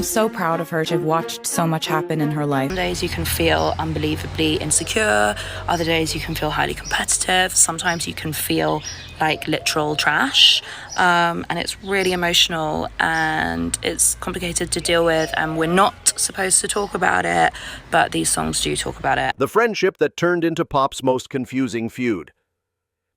I'm so proud of her to have watched so much happen in her life. Some days you can feel unbelievably insecure, other days you can feel highly competitive, sometimes you can feel like literal trash, and it's really emotional and it's complicated to deal with, and we're not supposed to talk about it, but these songs do talk about it. The friendship that turned into pop's most confusing feud.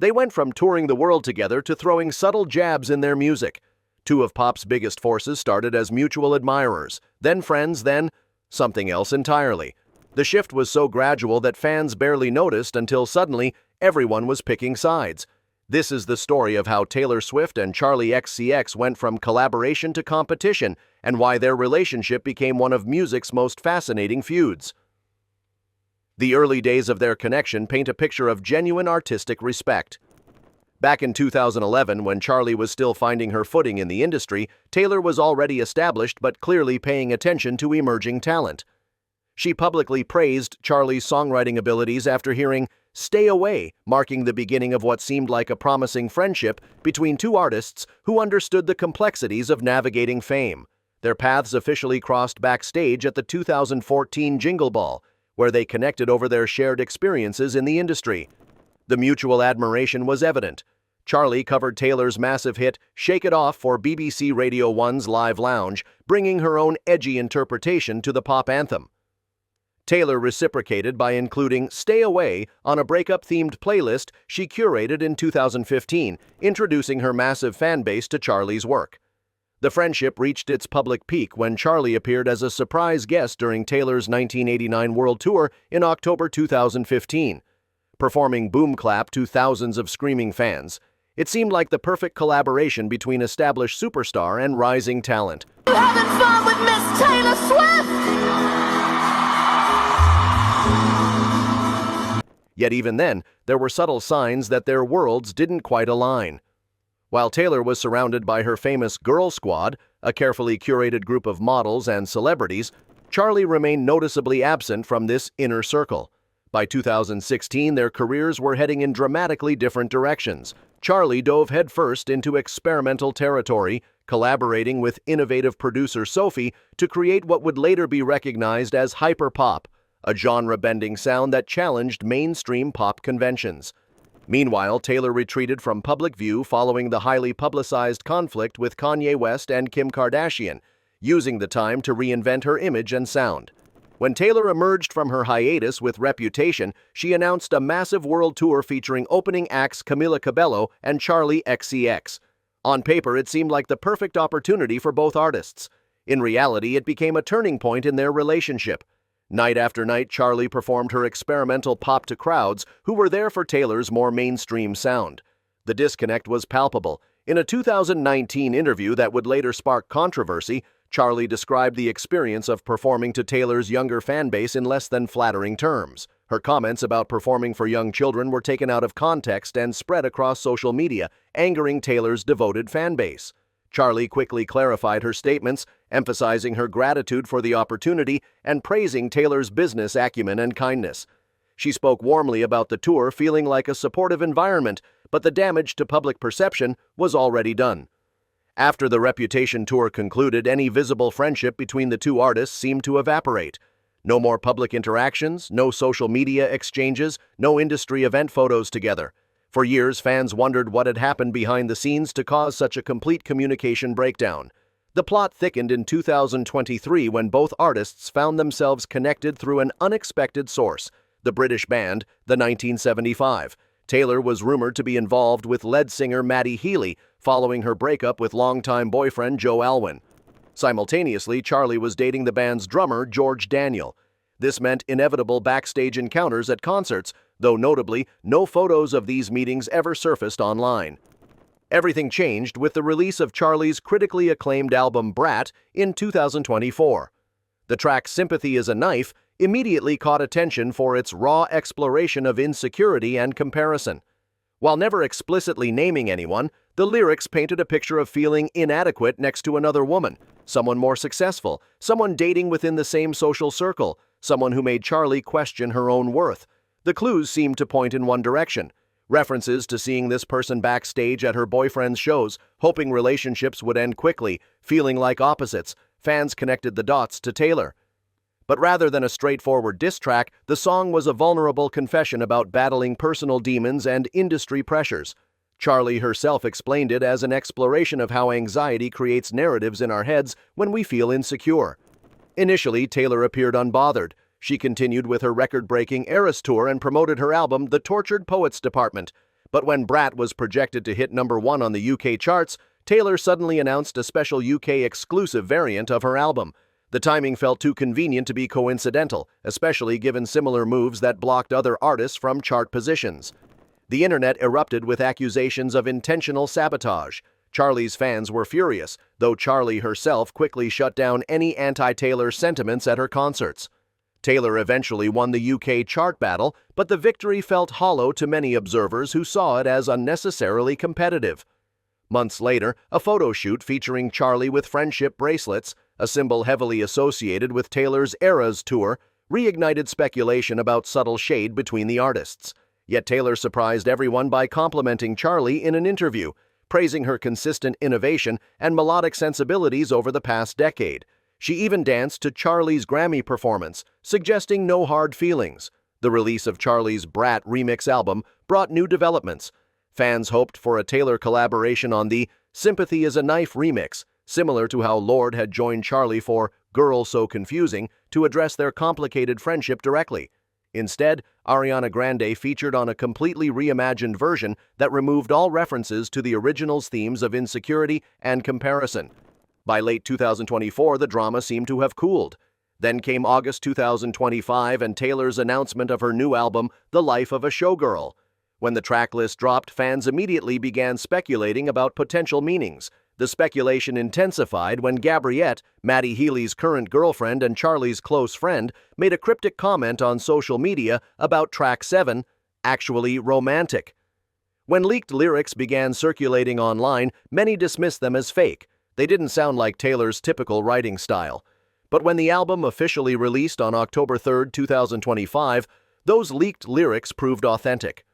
They went from touring the world together to throwing subtle jabs in their music. Two of pop's biggest forces started as mutual admirers, then friends, then something else entirely. The shift was so gradual that fans barely noticed until suddenly everyone was picking sides. This is the story of how Taylor Swift and Charli XCX went from collaboration to competition and why their relationship became one of music's most fascinating feuds. The early days of their connection paint a picture of genuine artistic respect. Back in 2011, when Charli was still finding her footing in the industry, Taylor was already established but clearly paying attention to emerging talent. She publicly praised Charli's songwriting abilities after hearing "Stay Away," marking the beginning of what seemed like a promising friendship between two artists who understood the complexities of navigating fame. Their paths officially crossed backstage at the 2014 Jingle Ball, where they connected over their shared experiences in the industry. The mutual admiration was evident. Charli covered Taylor's massive hit "Shake It Off" for BBC Radio 1's Live Lounge, bringing her own edgy interpretation to the pop anthem. Taylor reciprocated by including "Stay Away" on a breakup-themed playlist she curated in 2015, introducing her massive fanbase to Charli's work. The friendship reached its public peak when Charli appeared as a surprise guest during Taylor's 1989 World Tour in October 2015. Performing Boom Clap to thousands of screaming fans, it seemed like the perfect collaboration between established superstar and rising talent. You having fun with Miss Taylor Swift? Yet even then, there were subtle signs that their worlds didn't quite align. While Taylor was surrounded by her famous Girl Squad, a carefully curated group of models and celebrities, Charli remained noticeably absent from this inner circle. By 2016, their careers were heading in dramatically different directions. Charli dove headfirst into experimental territory, collaborating with innovative producer Sophie to create what would later be recognized as hyperpop, a genre-bending sound that challenged mainstream pop conventions. Meanwhile, Taylor retreated from public view following the highly publicized conflict with Kanye West and Kim Kardashian, using the time to reinvent her image and sound. When Taylor emerged from her hiatus with Reputation, she announced a massive world tour featuring opening acts Camila Cabello and Charli XCX. On paper, it seemed like the perfect opportunity for both artists. In reality, it became a turning point in their relationship. Night after night, Charli performed her experimental pop to crowds who were there for Taylor's more mainstream sound. The disconnect was palpable. In a 2019 interview that would later spark controversy, Charli described the experience of performing to Taylor's younger fanbase in less than flattering terms. Her comments about performing for young children were taken out of context and spread across social media, angering Taylor's devoted fanbase. Charli quickly clarified her statements, emphasizing her gratitude for the opportunity and praising Taylor's business acumen and kindness. She spoke warmly about the tour, feeling like a supportive environment, but the damage to public perception was already done. After the Reputation tour concluded, any visible friendship between the two artists seemed to evaporate. No more public interactions, no social media exchanges, no industry event photos together. For years, fans wondered what had happened behind the scenes to cause such a complete communication breakdown. The plot thickened in 2023 when both artists found themselves connected through an unexpected source, the British band, the 1975. Taylor was rumored to be involved with lead singer Maddie Healy following her breakup with longtime boyfriend Joe Alwyn. Simultaneously, Charli was dating the band's drummer George Daniel. This meant inevitable backstage encounters at concerts, though notably, no photos of these meetings ever surfaced online. Everything changed with the release of Charli's critically acclaimed album Brat in 2024. The track Sympathy is a Knife immediately caught attention for its raw exploration of insecurity and comparison. While never explicitly naming anyone, the lyrics painted a picture of feeling inadequate next to another woman, someone more successful, someone dating within the same social circle, someone who made Charli question her own worth. The clues seemed to point in one direction. References to seeing this person backstage at her boyfriend's shows, hoping relationships would end quickly, feeling like opposites, fans connected the dots to Taylor. But rather than a straightforward diss track, the song was a vulnerable confession about battling personal demons and industry pressures. Charli herself explained it as an exploration of how anxiety creates narratives in our heads when we feel insecure. Initially, Taylor appeared unbothered. She continued with her record-breaking Eras tour and promoted her album, The Tortured Poets Department. But when Brat was projected to hit #1 on the UK charts, Taylor suddenly announced a special UK exclusive variant of her album. The timing felt too convenient to be coincidental, especially given similar moves that blocked other artists from chart positions. The internet erupted with accusations of intentional sabotage. Charli's fans were furious, though Charli herself quickly shut down any anti-Taylor sentiments at her concerts. Taylor eventually won the UK chart battle, but the victory felt hollow to many observers who saw it as unnecessarily competitive. Months later, a photo shoot featuring Charli with friendship bracelets, a symbol heavily associated with Taylor's Eras tour, reignited speculation about subtle shade between the artists. Yet Taylor surprised everyone by complimenting Charli in an interview, praising her consistent innovation and melodic sensibilities over the past decade. She even danced to Charli's Grammy performance, suggesting no hard feelings. The release of Charli's Brat remix album brought new developments. Fans hoped for a Taylor collaboration on the Sympathy is a Knife remix, similar to how Lorde had joined Charli for Girl So Confusing to address their complicated friendship directly. Instead, Ariana Grande featured on a completely reimagined version that removed all references to the original's themes of insecurity and comparison. By late 2024, the drama seemed to have cooled. Then came August 2025 and Taylor's announcement of her new album, The Life of a Showgirl. When the track list dropped, fans immediately began speculating about potential meanings. The speculation intensified when Gabriette, Maddie Healy's current girlfriend and Charli's close friend, made a cryptic comment on social media about track 7, actually romantic. When leaked lyrics began circulating online, many dismissed them as fake. They didn't sound like Taylor's typical writing style. But when the album officially released on October 3, 2025, those leaked lyrics proved authentic.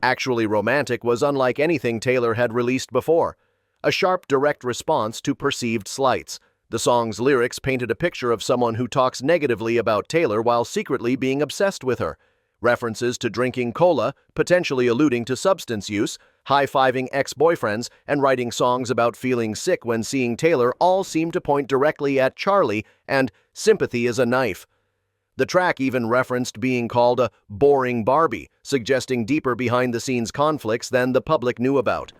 Actually Romantic was unlike anything Taylor had released before. A sharp, direct response to perceived slights. The song's lyrics painted a picture of someone who talks negatively about Taylor while secretly being obsessed with her. References to drinking cola, potentially alluding to substance use, high-fiving ex-boyfriends, and writing songs about feeling sick when seeing Taylor all seemed to point directly at Charli and Sympathy is a Knife. The track even referenced being called a boring Barbie, suggesting deeper behind-the-scenes conflicts than the public knew about.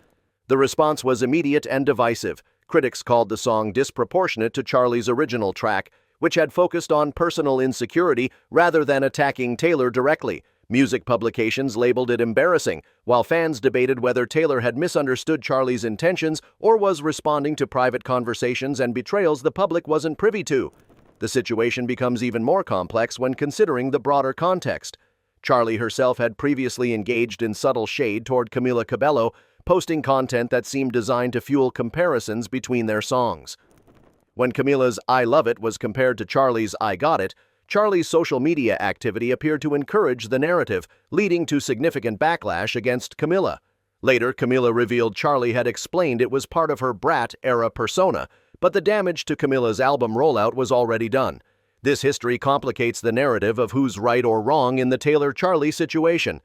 The response was immediate and divisive. Critics called the song disproportionate to Charli's original track, which had focused on personal insecurity rather than attacking Taylor directly. Music publications labeled it embarrassing, while fans debated whether Taylor had misunderstood Charli's intentions or was responding to private conversations and betrayals the public wasn't privy to. The situation becomes even more complex when considering the broader context. Charli herself had previously engaged in subtle shade toward Camila Cabello, posting content that seemed designed to fuel comparisons between their songs. When Camila's I Love It was compared to Charli's I Got It, Charli's social media activity appeared to encourage the narrative, leading to significant backlash against Camila. Later, Camila revealed Charli had explained it was part of her Brat-era persona, but the damage to Camila's album rollout was already done. This history complicates the narrative of who's right or wrong in the Taylor-Charli situation.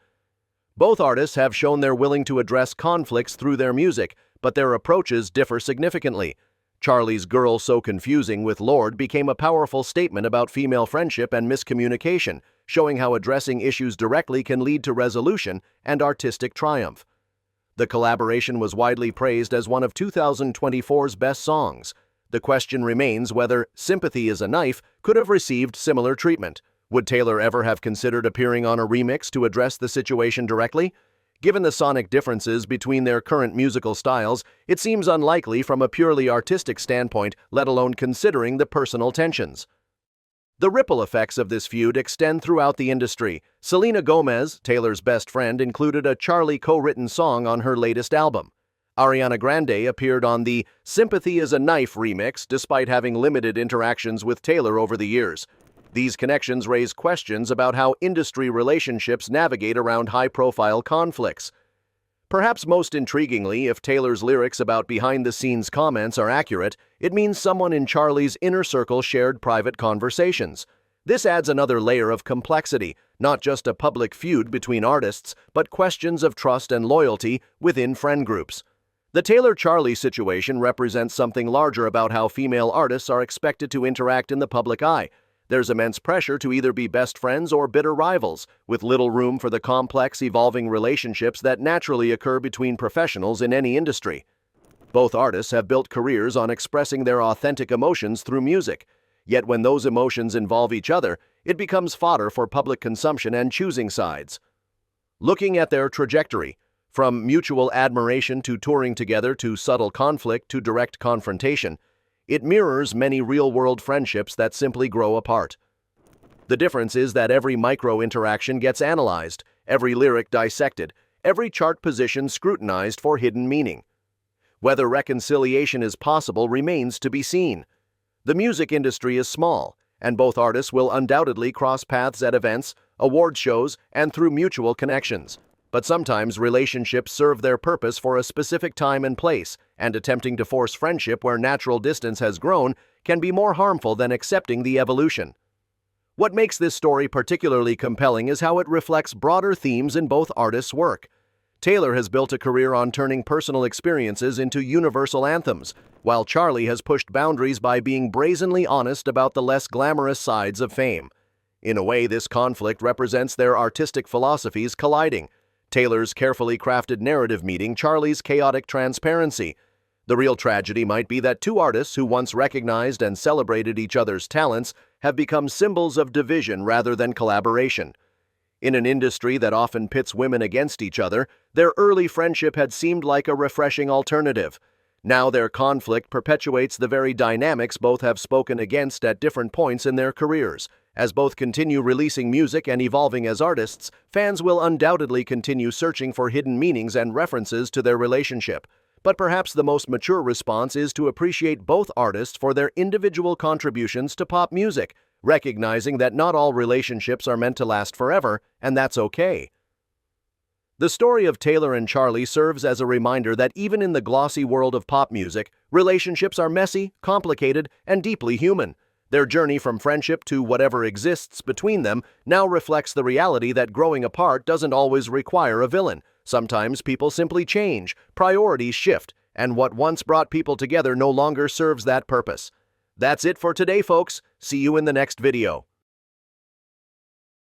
Both artists have shown they're willing to address conflicts through their music, but their approaches differ significantly. Charli's Girl So Confusing with Lorde became a powerful statement about female friendship and miscommunication, showing how addressing issues directly can lead to resolution and artistic triumph. The collaboration was widely praised as one of 2024's best songs. The question remains whether Sympathy is a Knife could have received similar treatment. Would Taylor ever have considered appearing on a remix to address the situation directly? Given the sonic differences between their current musical styles, it seems unlikely from a purely artistic standpoint, let alone considering the personal tensions. The ripple effects of this feud extend throughout the industry. Selena Gomez, Taylor's best friend, included a Charli co-written song on her latest album. Ariana Grande appeared on the Sympathy is a Knife remix despite having limited interactions with Taylor over the years. These connections raise questions about how industry relationships navigate around high-profile conflicts. Perhaps most intriguingly, if Taylor's lyrics about behind-the-scenes comments are accurate, it means someone in Charli's inner circle shared private conversations. This adds another layer of complexity, not just a public feud between artists, but questions of trust and loyalty within friend groups. The Taylor-Charli situation represents something larger about how female artists are expected to interact in the public eye. There's immense pressure to either be best friends or bitter rivals, with little room for the complex, evolving relationships that naturally occur between professionals in any industry. Both artists have built careers on expressing their authentic emotions through music. Yet when those emotions involve each other, it becomes fodder for public consumption and choosing sides. Looking at their trajectory, from mutual admiration to touring together to subtle conflict to direct confrontation, it mirrors many real-world friendships that simply grow apart. The difference is that every micro-interaction gets analyzed, every lyric dissected, every chart position scrutinized for hidden meaning. Whether reconciliation is possible remains to be seen. The music industry is small, and both artists will undoubtedly cross paths at events, award shows, and through mutual connections. But sometimes relationships serve their purpose for a specific time and place, and attempting to force friendship where natural distance has grown can be more harmful than accepting the evolution. What makes this story particularly compelling is how it reflects broader themes in both artists' work. Taylor has built a career on turning personal experiences into universal anthems, while Charli has pushed boundaries by being brazenly honest about the less glamorous sides of fame. In a way, this conflict represents their artistic philosophies colliding. Taylor's carefully crafted narrative meeting Charli's chaotic transparency. The real tragedy might be that two artists who once recognized and celebrated each other's talents have become symbols of division rather than collaboration. In an industry that often pits women against each other, their early friendship had seemed like a refreshing alternative. Now their conflict perpetuates the very dynamics both have spoken against at different points in their careers. As both continue releasing music and evolving as artists, fans will undoubtedly continue searching for hidden meanings and references to their relationship. But perhaps the most mature response is to appreciate both artists for their individual contributions to pop music, recognizing that not all relationships are meant to last forever, and that's okay. The story of Taylor and Charli serves as a reminder that even in the glossy world of pop music, relationships are messy, complicated, and deeply human. Their journey from friendship to whatever exists between them now reflects the reality that growing apart doesn't always require a villain. Sometimes people simply change, priorities shift, and what once brought people together no longer serves that purpose. That's it for today, folks. See you in the next video.